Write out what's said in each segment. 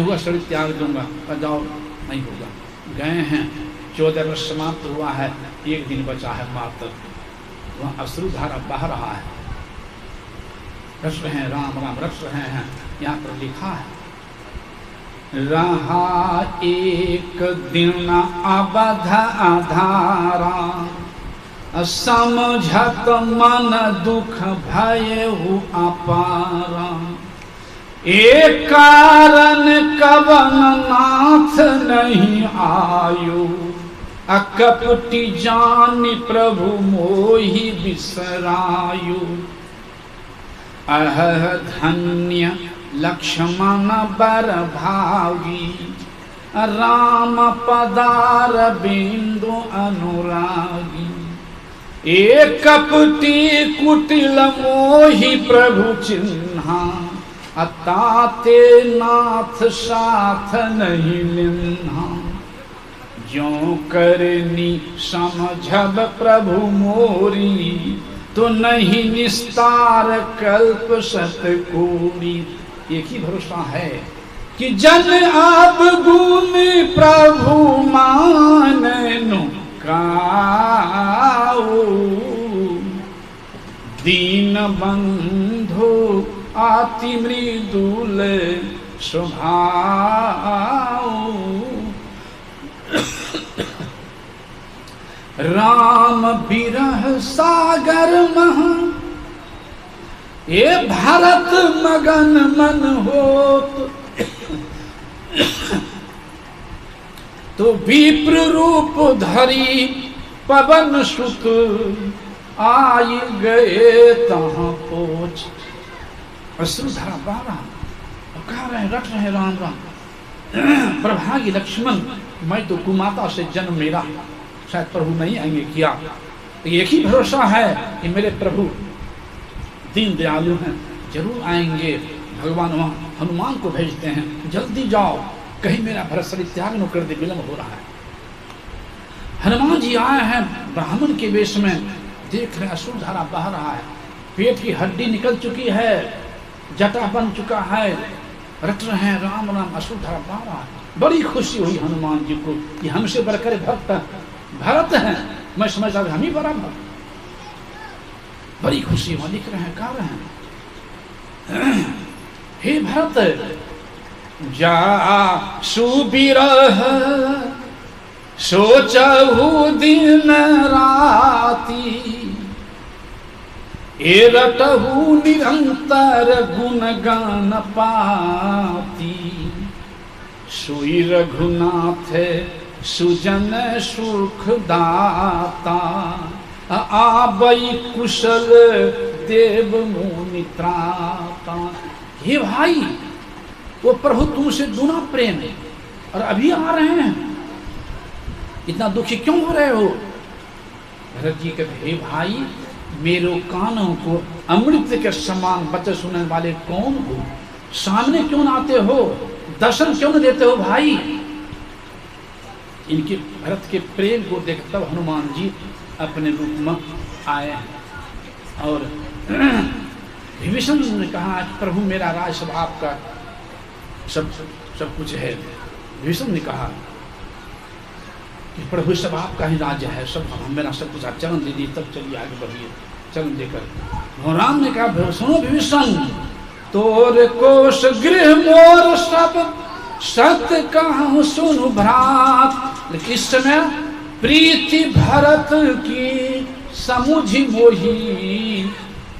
हुआ शरीर त्याग दूंगा, पर जाओ नहीं होगा। गए हैं, 14 वर्ष समाप्त हुआ है, 1 दिन बचा है मात्र। वहाँ अश्रुधारा बह रहा है, रस रहे हैं, राम राम रस रहे हैं। यहाँ पर लिखा है, रहा एक दिन अवध आधारा, समझत मन दुख भयहु अपारा। एक कारण कवन नाथ नहीं आयो, अकपटी जानि प्रभु मोहि बिसरायो। अह धन्य लक्ष्मण बर भागी, राम पदार बिंदु अनुरागी। एक कपटी कुटिल मोहि प्रभु चिन्हा, अताते नाथ साथ नहीं लिन्हा। ज्यों करनी समझब प्रभु मोरी, तो नहीं निस्तार कल्प सतकोरी। एक ही भरोसा है कि जन आप गुण प्रभु माननु काऊ। दीन बंधु अति मृदुल स्वभाव, राम बिरह सागर महा। ये भारत मगन मन होत, तो विप्र रूप धरी पवन सुत, आई गए तहाँ पहुँच। अश्रुधारा बह रहा, कह रहे हैं, रट रहे हैं राम राम। प्रभागी लक्ष्मण, मैं तो कुमाता से जन्म मेरा, शायद प्रभु नहीं आएंगे क्या। तो एक ही भरोसा है कि मेरे प्रभु दीन दयालु हैं, जरूर आएंगे। भगवान वहाँ हनुमान को भेजते हैं, जल्दी जाओ, कहीं मेरा भरत शरीर त्याग न कर दे, विलम्ब हो रहा है। हनुमान जी आए हैं ब्राह्मण के वेश में, देख रहे अश्रुधारा बह रहा है, पेट की हड्डी निकल चुकी है, जटा बन चुका है, रट रहे हैं राम राम, अश्रुधारा बह रहा है। बड़ी खुशी हुई हनुमान जी को कि हमसे बढ़कर भक्त भरत हैं, मैं समझता हम ही बड़ा भक्त। बड़ी खुशी वहां लिख रहे हैं, कह रहे हैं, हे भरत जा सुबिरह, सोचहु दिन राती। ए रटहु निरंतर गुण गान पाती। सोई रघुनाथ सुजन सुख दाता, आबई कुशल देव मुनि त्राता। हे भाई, वो प्रभु तुमसे दुना प्रेम है और अभी आ रहे हैं, इतना दुखी क्यों हो रहे हो। भरत जी कहते, हे भाई, मेरे कानों को अमृत के समान बच्चे सुनने वाले कौन हो, सामने क्यों न आते हो, दर्शन क्यों न देते हो भाई। इनके भरत के प्रेम को देख तब हनुमान जी अपने रूप में आए हैं। और विभीषण ने कहा कि प्रभु मेरा राज सब आपका, सब कुछ है। विभीषण ने कहा कि प्रभु सब आपका ही राज्य है, सब मेरा सब कुछ, आप चरण दे दिए, तब चलिए आगे बढ़िए। चरण देकर राम ने कहा, सुनो विभीषण, तोर कोश गृह मोर सब सत्य कहूँ सुनु भ्रात। लेकिन इस समय प्रीति भरत की समुझी मोही,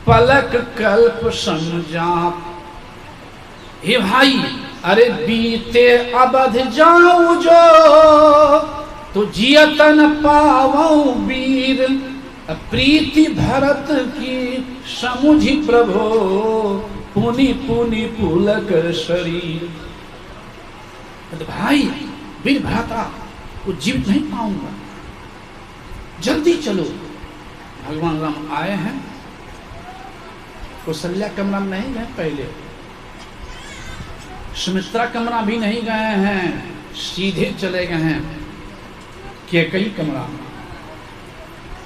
पलक कल्प समझात। हे भाई, अरे बीते अवध जाऊं जो, तो जियतन पावऊं वीर। प्रीति भरत की समुझी प्रभो, पुनि पुनि पुलक शरीर। तो भाई, वीर भ्राता को जीवित नहीं पाऊंगा, जल्दी चलो। भगवान राम आए हैं, कौशल्या कमरा में नहीं गए, पहले सुमित्रा कमरा भी नहीं गए हैं, सीधे चले गए हैं कैकेयी कमरा में।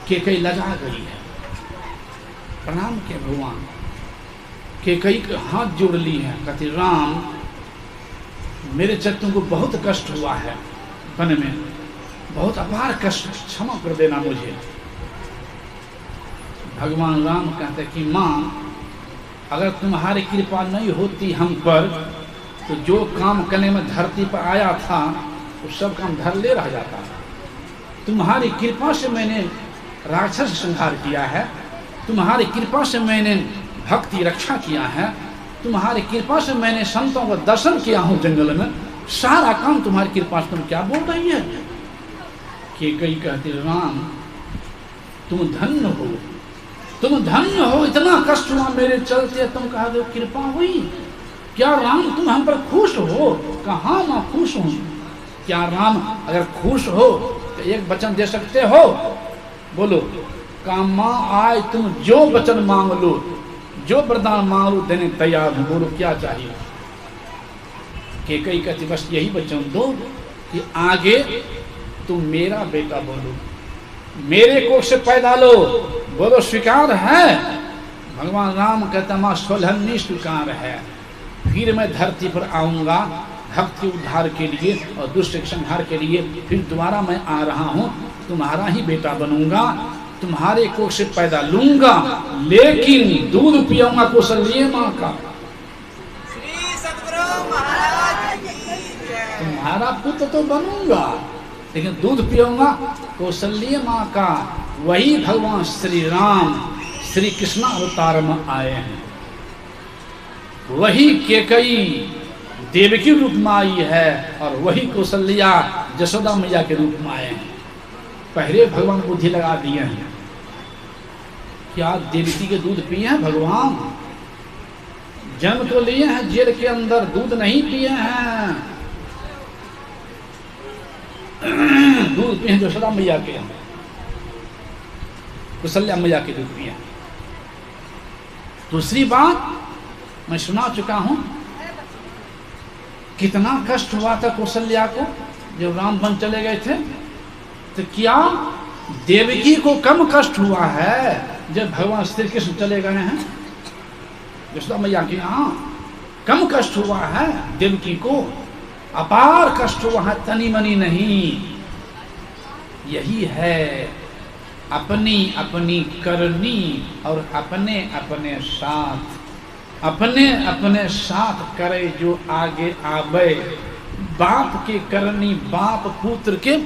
कैकेयी लजा गई है, प्रणाम के भगवान। कैकेयी के हाथ जोड़ ली है, कहती राम मेरे चरित्र को बहुत कष्ट हुआ है वन में, बहुत अपार कष्ट, क्षमा कर देना मुझे। भगवान राम कहते कि माँ, अगर तुम्हारी कृपा नहीं होती हम पर, तो जो काम करने में धरती पर आया था वो सब काम धर ले रह जाता। तुम्हारी कृपा से मैंने राक्षस संहार किया है, तुम्हारी कृपा से मैंने भक्ति रक्षा किया है, तुम्हारी कृपा से मैंने संतों को दर्शन किया हूँ जंगल में, सारा काम तुम्हारी कृपा से। तुम क्या बोल रही है? कैकेयी कहती, राम तुम धन्य हो, तुम धन्य हो, इतना कष्ट हुआ मेरे चलते, तुम कहा दो कृपा हुई। क्या राम तुम हम पर खुश हो? कहाँ मैं खुश हूँ? क्या राम अगर खुश हो तो एक वचन दे सकते हो? बोलो। कामा आए तुम जो वचन मांग लो, जो वरदान मांग लो, देने तैयार हूँ। बोलो क्या चाहिए? कैकेयी कहती बस यही वचन दो कि आगे तुम मेरा बेटा बोलो, मेरे कोख से पैदा लो। बोलो स्वीकार है? भगवान राम कहता माँ सोलहन्नी स्वीकार है। फिर मैं धरती पर आऊँगा भक्त के उद्धार के लिए और दुष्ट के संहार के लिए। फिर दोबारा मैं आ रहा हूँ, तुम्हारा ही बेटा बनूंगा, तुम्हारे कोख से पैदा लूंगा, लेकिन दूध पियूंगा कौशल्य माँ का। श्री सद्गुरु महाराज तुम्हारा पुत्र तो बनूंगा, लेकिन दूध पियूंगा कौशल्य माँ का। वही भगवान श्री राम श्री कृष्ण अवतार में आए हैं। वही कैकेयी देवकी रूप में आई है और वही कौशल्या यशोदा मैया के रूप में आए हैं। पहले भगवान बुद्धि लगा दिए हैं। क्या देवकी के दूध पिए हैं भगवान? जन्म तो लिए हैं जेल के अंदर, दूध नहीं पिए हैं। दूध पिए हैं यशोदा मैया के, कौशल्या मैया के दूध पिए। दूसरी बात मैं सुना चुका हूं, कितना कष्ट हुआ था कौशल्या को जब राम वन चले गए थे। तो क्या देवकी को कम कष्ट हुआ है जब भगवान श्री कृष्ण चले गए हैं? यशोदा मैया के यहाँ कम कष्ट हुआ है देवकी को, अपार कष्ट हुआ है, तनी मनी नहीं। यही है अपनी अपनी करनी और अपने अपने साथ, अपने अपने साथ करे जो आगे आवे। बाप के करनी बाप पुत्र के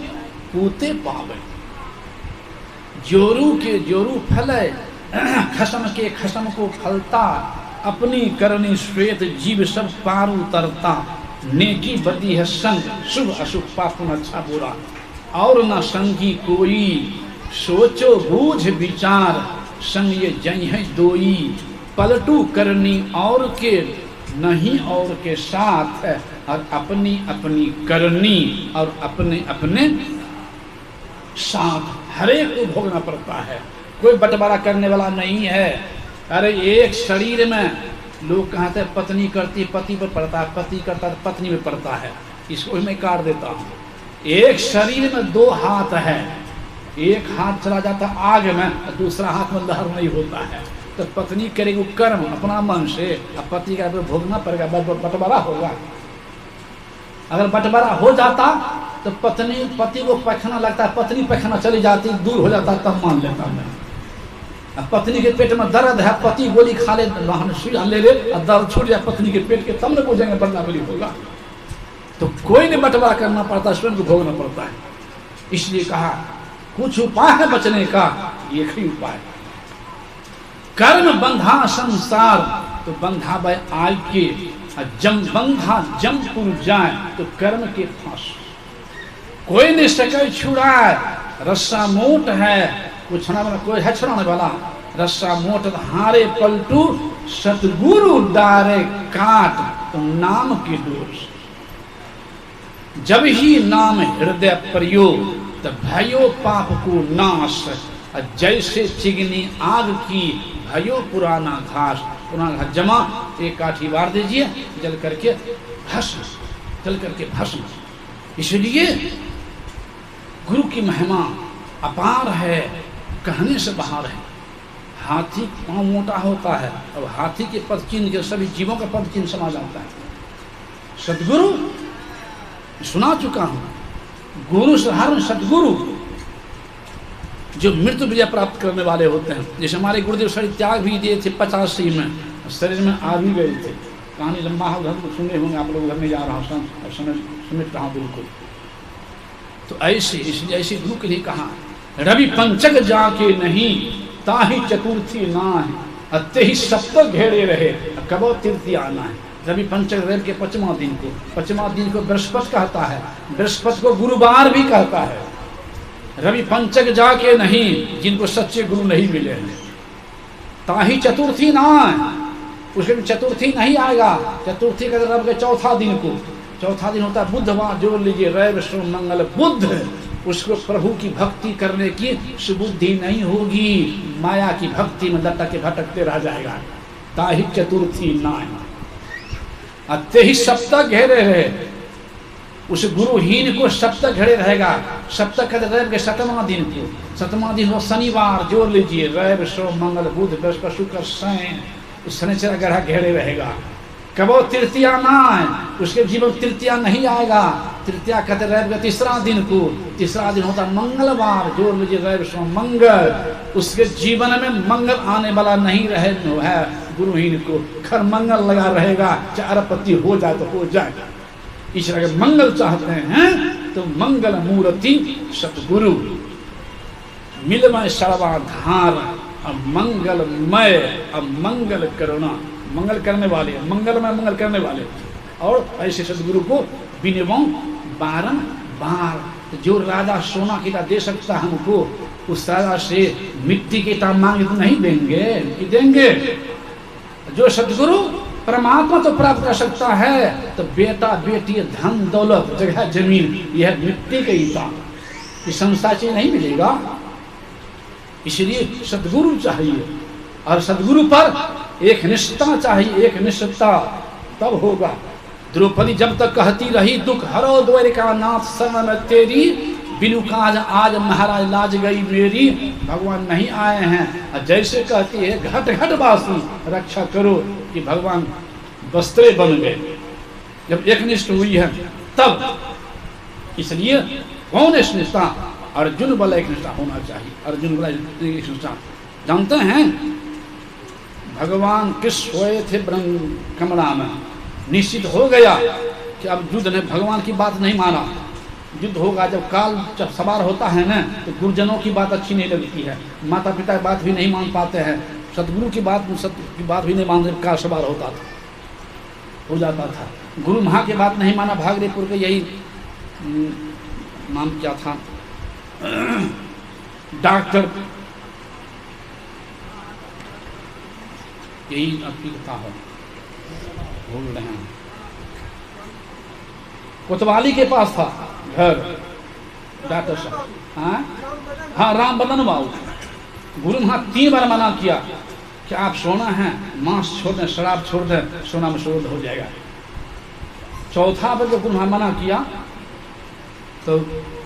पूते पावे। जोरू के जोरू फले, खसम के खसम को फलता। अपनी करनी श्वेत जीव सब पार उतरता। नेकी बदी है संग, शुभ अशुभ पाप न अच्छा बुरा, और न संगी कोई। सोचो बूझ विचार, संग ये जई है दोई। पलटू करनी और के नहीं और के साथ, और अपनी अपनी करनी और अपने अपने साथ। हरेक को भोगना पड़ता है, कोई बंटवारा करने वाला नहीं है। अरे एक शरीर में लोग कहते हैं पत्नी करती पति पर पड़ता है, पति करता है पत्नी में पड़ता है। इसको मैं काट देता हूँ। एक शरीर में दो हाथ है, एक हाथ चला जाता आग में, दूसरा हाथ में लहर नहीं होता है। तो पत्नी करेगी कर्म अपना मन से, अब पति का भोगना पड़ेगा, बंटवारा होगा। अगर बंटवारा हो जाता तो पत्नी पति को पैखाना लगता है, पत्नी पैखाना चली जाती, दूर हो जाता, तब मान लेता मैं। अब पत्नी के पेट में दर्द है, पति गोली खा ले, सुई ले ले, और दर्द छूट जाए पत्नी के पेट के, तब न पूछेंगे बदला बली होगा। तो कोई नहीं बंटवारा करना पड़ता, स्वयं को भोगना पड़ता है। इसलिए कहा कुछ उपाय है बचने का, एक ही उपाय, कर्म बंधा संसार। तो बंधा भाई आय के, जम बंधा जमपुर जाए, तो कर्म के फांस। कोई नहीं सके छुड़ाए, रस्सा मोट है, कुछ ना कोई है छुड़ाने वाला। रस्सा मोट हारे पलटू, सतगुरु डारे काट, तो नाम के दोष। जब ही नाम हृदय प्रयोग, तो भयो पाप को नाश। जैसे चिगनी आग की, भयो पुराना घास। पुराना घास जमा, एक काठी बार दीजिए, जल करके भस्म, जल करके भस्म। इसलिए गुरु की महिमा अपार है, कहने से बाहर है। हाथी पाँव मोटा होता है, और हाथी के पद चिन्ह के सभी जीवों का पद चिन्ह समा जाता है। सदगुरु सुना चुका हूं। गुरु साधारण सदगुरु जो मृत्यु विजय प्राप्त करने वाले होते हैं, जैसे हमारे गुरुदेव शरीर त्याग भी दिए थे 85 में, शरीर में आ भी गए थे। कहानी लंबा है, उधर सुने होंगे आप लोग, घर में जा रहा हूँ समेट रहा हूँ बिल्कुल। तो ऐसे गुरु के लिए कहा, रवि पंचक जाके नहीं ताही चतुर्थी ना है, अत्ते ही सप्तक घेरे रहे कबो तीर्थी आना है। रवि पंचक रवि के 5वां दिन को बृहस्पति कहता है, बृहस्पति को गुरुवार भी कहता है। रवि पंचक जाके नहीं, जिनको सच्चे गुरु नहीं मिले हैं, ताही चतुर्थी ना है, उसके चतुर्थी नहीं आएगा। चतुर्थी का रवि के चौथा दिन को, चौथा दिन होता है बुधवार, जोड़ लीजिए, रवि सोम मंगल बुध, उसको प्रभु की भक्ति करने की सुबुद्धि नहीं होगी, माया की भक्ति में लटक के भटकते रह जाएगा। ताही चतुर्थी ना, अत्ते ही सप्तक घेरे रहे, उस गुरुहीन को सप्तक घेरे रहेगा। सप्तक कहते रवि के 7वां दिन को, 7वां दिन हो शनिवार, जोड़ लीजिए, रवि सोम मंगल बुध बृहस्पति शुक्र शनि, उस शनिचर ग्रह घेरे रहेगा। कबो तृतीया ना है, उसके जीवन तृतीया नहीं आएगा। तृतीया कहते रवि के 3रा दिन को, 3रा दिन होता मंगलवार, जोड़ लीजिए, रवि सोम मंगल, उसके जीवन में मंगल आने वाला नहीं रहे है। गुरुहीन को खर मंगल लगा रहेगा, चाहे अरबपति हो जाए तो हो जाए। इस तरह के मंगल चाहते हैं तो मंगल मूर्ति सतगुरु मिलमय सर्वाधार, मंगलमय, मंगल करुणा, मंगल करने वाले, मंगलमय मंगल करने वाले। और ऐसे सदगुरु को बिनवों बारंबार, जो राजा सोना की दे सकता हमको, उस राजा से मिट्टी की ताम मांगे तो नहीं देंगे कि देंगे। जो सदगुरु परमात्मा तो प्राप्त कर सकता है, तो बेटा बेटी धन दौलत जगह जमीन यह मिट्टी के ईटा, इस संसार से नहीं मिलेगा। इसलिए सदगुरु चाहिए, और सदगुरु पर एक निष्ठा चाहिए, एक निष्ठा, तब होगा। द्रौपदी जब तक कहती रही, दुख हरो द्वारिका नाथ शरण तेरी, बिनु काज आज महाराज लाज गई मेरी, भगवान नहीं आए हैं। और जैसे कहती है घट घट वासी रक्षा करो, कि भगवान वस्त्रे बन गए। जब एकनिष्ठ हुई है तब, इसलिए कौन निष्ठा, अर्जुन वाला एक निष्ठा होना चाहिए। अर्जुन वाला एक निष्ठा, जानते हैं भगवान कृष्ण सोए थे ब्रह्म कमला में, निश्चित हो गया कि अब युद्ध ने भगवान की बात नहीं माना। युद्ध होगा जब काल जब सवार होता है ना, तो गुरुजनों की बात अच्छी नहीं लगती है, माता पिता की बात भी नहीं मान पाते हैं, सदगुरु की बात भी नहीं मानते, काल सवार होता था, हो जाता था। गुरु महा की बात नहीं माना, भागरेपुर के यही नाम क्या था, डॉक्टर, यही आपकी कथा है, भूल रहे हैं, कोतवाली के पास था घर डॉक्टर साहब, हाँ राम बदन बाबू। गुरु महा 3 बार मना किया कि आप सोना है, मांस छोड़ दें, शराब छोड़ दें, सोना में शुद्ध हो जाएगा। चौथा बार जब गुरु महा मना किया तो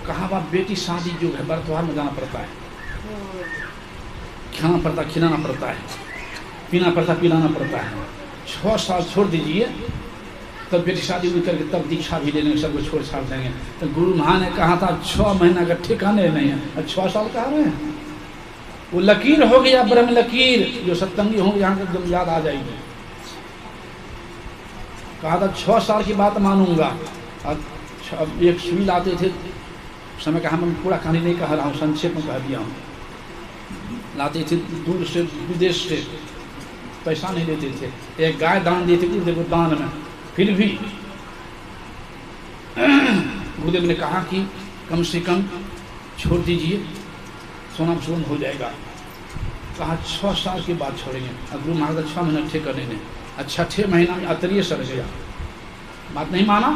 कहा बाप बेटी शादी जो है बरतवार में जाना पड़ता है, खाना पड़ता, खिलाना पड़ता है, पीना पड़ता, पिलाना पड़ता है। 6 साल छोड़ दीजिए, तब बेटी शादी हुई करके तब दीक्षा भी ले लेंगे, सबको छोड़ छाड़ देंगे। तो गुरु महा ने कहा था 6 महीना का ठिकाने नहीं है, 6 साल कह रहे हैं। वो लकीर हो गया, ब्रह्म लकीर, जो सत्संगी होंगे यहाँ तक जब याद आ जाएगी। कहा था 6 साल की बात मानूंगा। अब एक सुई लाते थे, समय कहा मैं पूरा कहानी नहीं कह रहा हूँ, संक्षेप में कह दिया हूँ। लाते थे दूर से, विदेश से, पैसा नहीं देते थे, एक गाय दान देते थे गुरुदेव दान में। फिर भी गुरुदेव ने कहा कि कम से कम छोड़ दीजिए, सोना सुगंध हो जाएगा। कहा 6 साल के बाद छोड़ेंगे। अब गुरु महाराज 6 महीना ठीक करने ने, अच्छा 6 महीना में अतरिय सड़ गया, बात नहीं माना,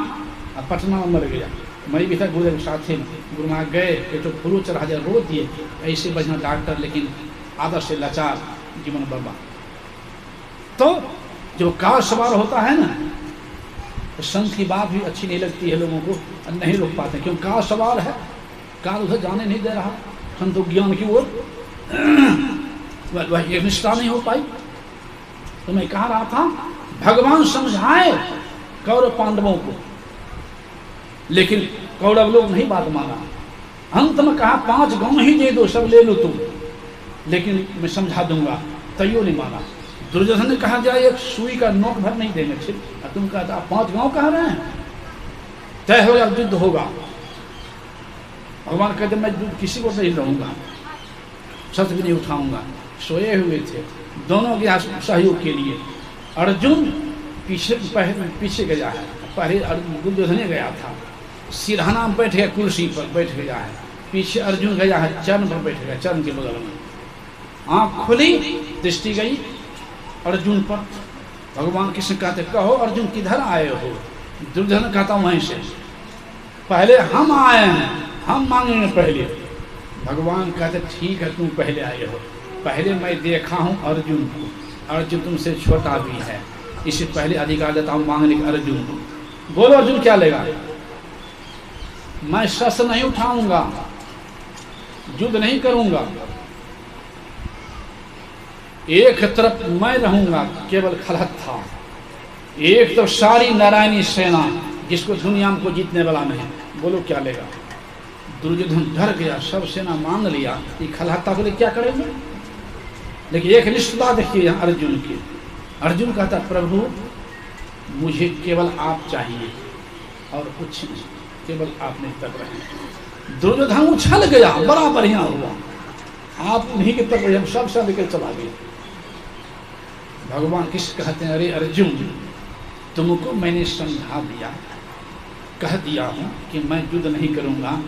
अब पटना में मर गया। मैं भी था गुरुदेव के साथ ही, गुरु महाराज गए, एक तो फूलो चढ़ा दिया, रो दिए, ऐसे बढ़िया डॉक्टर, लेकिन आदर से लाचार, जीवन बर्बाद। तो जो काल सवार होता है ना, तो संत की बात भी अच्छी नहीं लगती है लोगों को, नहीं रोक पाते, क्यों काल सवार है, काल उधर जाने नहीं दे रहा, संत ज्ञान की ओर वह एक निष्ठा नहीं हो पाई। तो मैं कह रहा था भगवान समझाए कौरव पांडवों को लेकिन कौरव लोग नहीं बात माना। अंत में कहा 5 गांव ही दे दो, सब ले लो तुम, लेकिन मैं समझा दूंगा, तैयो नहीं माना। दुर्योधन ने कहा जाए एक सुई का नोक भर नहीं देंगे, ठीक, तुम कहता 5 गांव कह रहे हैं, तय होगा, युद्ध होगा। भगवान कहते मैं किसी को नहीं रहूंगा, शस्त्र भी नहीं उठाऊंगा। सोए हुए थे दोनों के सहयोग के लिए। अर्जुन पीछे गया है, पहले दुर्योधन गया था, सिरहाना में बैठ गया, कुर्सी पर बैठ गया है, पीछे अर्जुन गया है, चरण पर बैठ गया, चरण के बगल में। आँख खुली, दृष्टि गई अर्जुन पर। भगवान कृष्ण कहते कहो अर्जुन किधर आए हो? दुर्योधन कहता वहीं से, पहले हम आए हैं, हम मांगेंगे पहले। भगवान कहते ठीक है तुम पहले आए हो, पहले मैं देखा हूँ अर्जुन को, अर्जुन तुमसे छोटा भी है, इससे पहले अधिकार देता हूँ मांगने का अर्जुन को। बोलो अर्जुन क्या लेगा? मैं शस्त्र नहीं उठाऊंगा, युद्ध नहीं करूंगा, एक तरफ मैं रहूंगा केवल खलहत्था, एक तो सारी नारायणी सेना जिसको दुनिया में को जीतने वाला नहीं। बोलो क्या लेगा? दुर्योधन डर गया, सब सेना मांग लिया, ये खलहत्ता को क्या करेंगे? लेकिन एक निष्ठा देखिए अर्जुन की। अर्जुन कहता प्रभु मुझे केवल आप चाहिए और कुछ नहीं, केवल आप नहीं तक रहे। दुर्योधन उछल गया, बड़ा बढ़िया हुआ, आप उन्हीं के तक रहे, हम सब लेकर चला गए। भगवान कृष्ण कहते हैं अरे अर्जुन तुमको मैंने समझा दिया, कह दिया हूँ कि मैं युद्ध नहीं करूँगा,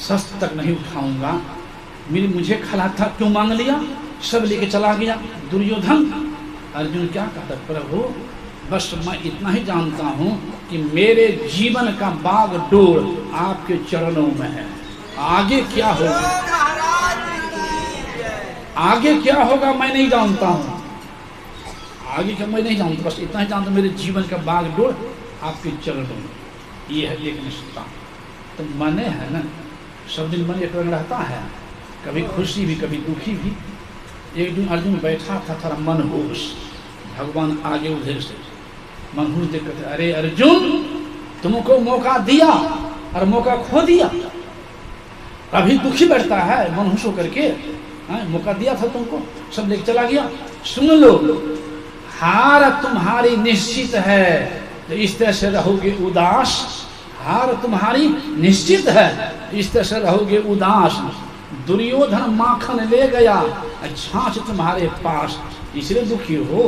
शस्त्र तक नहीं उठाऊंगा, मुझे खलहत्था क्यों मांग लिया? सब लेके चला गया दुर्योधन। अर्जुन क्या कहता प्रभु बस मैं इतना ही जानता हूँ कि मेरे जीवन का बागडोर आपके चरणों में है, आगे क्या होगा, आगे क्या होगा मैं नहीं जानता हूँ, आगे क्या मैं नहीं जानता, बस इतना ही जानता मेरे जीवन का बागडोर आपके चरणों में। ये है एक निष्ठा। तो मने है ना, सब दिन मन एक रंग रहता है, कभी खुशी भी कभी दुखी भी। एक दिन अर्जुन बैठा था थोड़ा मनहूस, भगवान आगे उधर से मनहूस देख कर अरे अर्जुन तुमको मौका दिया और मौका खो दिया, अभी दुखी बैठता है मनहूस होकर के, मौका दिया था तुमको, सब लेके चला गया। सुन लो हार तुम्हारी निश्चित है, तो इस तरह से रहोगे उदास, हार तुम्हारी निश्चित है, इस तरह से रहोगे उदास। दुर्योधन माखन ले गया, छाछ तुम्हारे पास, इसलिए दुखी हो।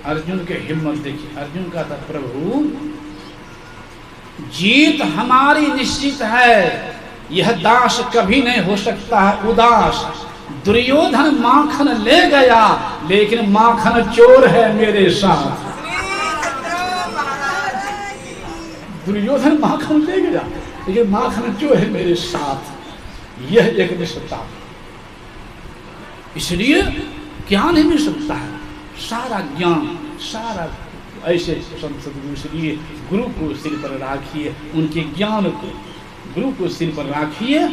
अर्जुन के हिम्मत देखिए, अर्जुन का था प्रभु जीत हमारी निश्चित है, यह दास कभी नहीं हो सकता है उदास। दुर्योधन माखन ले गया लेकिन माखन चोर है मेरे साथ। दुर्योधन माखन ले गया लेकिन माखन चोर है मेरे साथ, यह एक निष्ठा। इसलिए ज्ञान ही मिल सकता है, सारा ज्ञान सारा ऐसे सदगुरु। इसलिए गुरु को सिर पर राखिए, उनके ज्ञान को गुरु को सिर पर राखिए।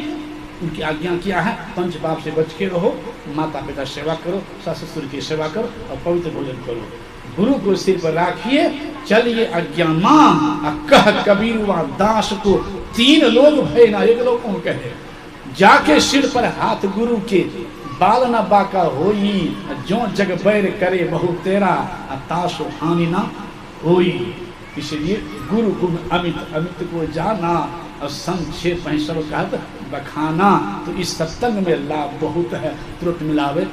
उनकी आज्ञा क्या है? पंच पाप से बच के रहो, माता पिता सेवा करो, सास ससुर की सेवा करो और पवित्र भोजन करो। गुरु को सिर पर राखिए, चलिए अज्ञान कह कबीर दास को, 3 लोग भय ना एक लोग कौन कहे, जाके सिर पर हाथ गुरु के, बाल न बाका होई, जो जग बैर करे बहु तेरा, तासो हानि ना होई। इसलिए गुरु गुण अमित, अमित को जाना और संक्षेप में सब कहत बखाना। तो इस सत्संग में लाभ बहुत है, त्रुट मिलावे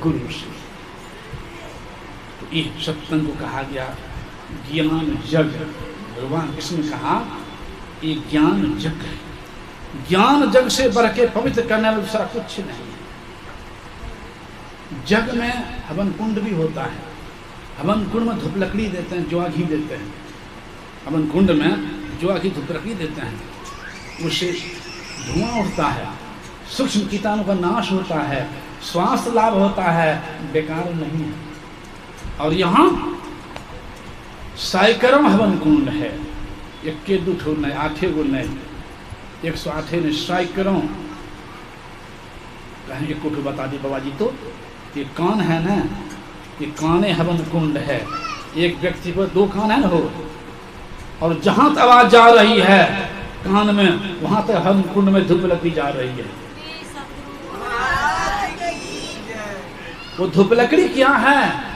गुरु से। तो ये सत्संग को कहा गया ज्ञान जग। भगवान कृष्ण ने कहा ये ज्ञान जग है, ज्ञान जग से बढ़ के पवित्र करने वाला दूसरा कुछ नहीं। जग में हवन कुंड भी होता है, हवन कुंड में धूप लकड़ी देते हैं, ज्वा घी देते हैं, हवन कुंड में ज्वा घी धूप लकड़ी देते हैं, उससे धुआं उठता है, सूक्ष्म कीटाणु का नाश होता है, स्वास्थ्य लाभ होता है, बेकार नहीं है। और यहाँ सैकड़ों हवन कुंड है, 1-2 नहीं, 8 गो नहीं, 108 ने सैकड़ों। कहेंगे कुछ बता दी बाबा जी, तो ये कान है ना, ये काने हवन कुंड है। एक व्यक्ति पर 2 कान है ना हो, और जहां आवाज जा रही है कान में, वहां तक हवन कुंड में धूप लकड़ी जा रही है। वो धूप लकड़ी क्या है?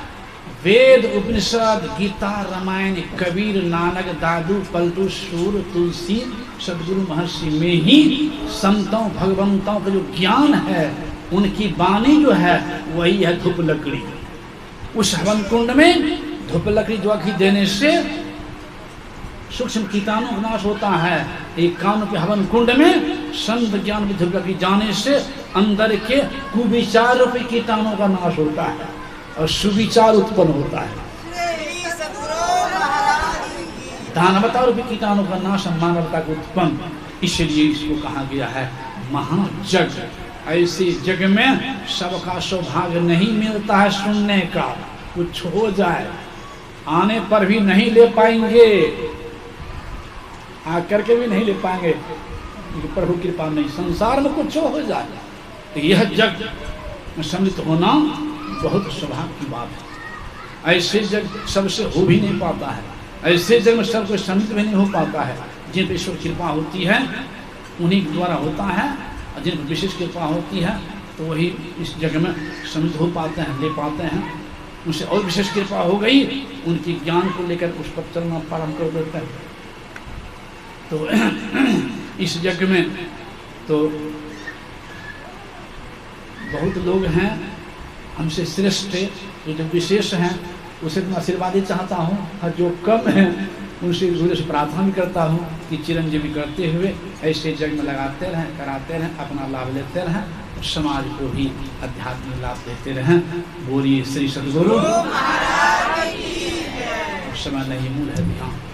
वेद, उपनिषद, गीता, रामायण, कबीर, नानक, दादू, पलटू, सूर, तुलसी, सदगुरु महर्षि में ही संतों भगवंतों का जो ज्ञान है, उनकी वाणी जो है वही है धूप लकड़ी। उस हवन कुंड में धूप लकड़ी ज्वाला देने से सूक्ष्म कीटाणु का नाश होता है। एक कान के हवन कुंड में संत ज्ञान की धूप लकड़ी जाने से अंदर के कुविचार रूपी कीटाणु का नाश होता है और सुविचार उत्पन्न होता है। दानवता रूपी कीटाणु का नाश, मानवता को उत्पन्न, इसलिए इसको कहा गया है महाजग। ऐसे जग में सबका सौभाग्य नहीं मिलता है सुनने का। कुछ हो जाए, आने पर भी नहीं ले पाएंगे, आकर के भी नहीं ले पाएंगे, प्रभु कृपा नहीं। संसार में कुछ हो जाए तो यह जग में सम्मिलित होना बहुत सौभाग्य की बात है। ऐसे जग सबसे हो भी नहीं पाता है, ऐसे जग में सबको सम्मिलित भी नहीं हो पाता है। जिन पर ईश्वर कृपा होती है उन्हीं के द्वारा होता है, और जिन पर विशेष कृपा होती है तो वही इस जग में सम्मिलित हो पाते हैं, ले पाते हैं। उनसे और विशेष कृपा हो गई, उनकी ज्ञान को लेकर उस पर चलना प्रारंभ कर देते हैं। तो इस जग में तो बहुत लोग हैं हमसे श्रेष्ठ, जो विशेष हैं उसे मैं आशीर्वाद ही चाहता हूँ, और जो कम हैं उनसे गुरु से प्रार्थना भी करता हूँ कि चिरंजीवी करते हुए ऐसे जग में लगाते रहें, कराते रहें, अपना लाभ लेते रहें, और समाज को भी आध्यात्मिक लाभ देते रहें। बोलिए श्री सद्गुरु। समय नहीं, मूल है ध्यान।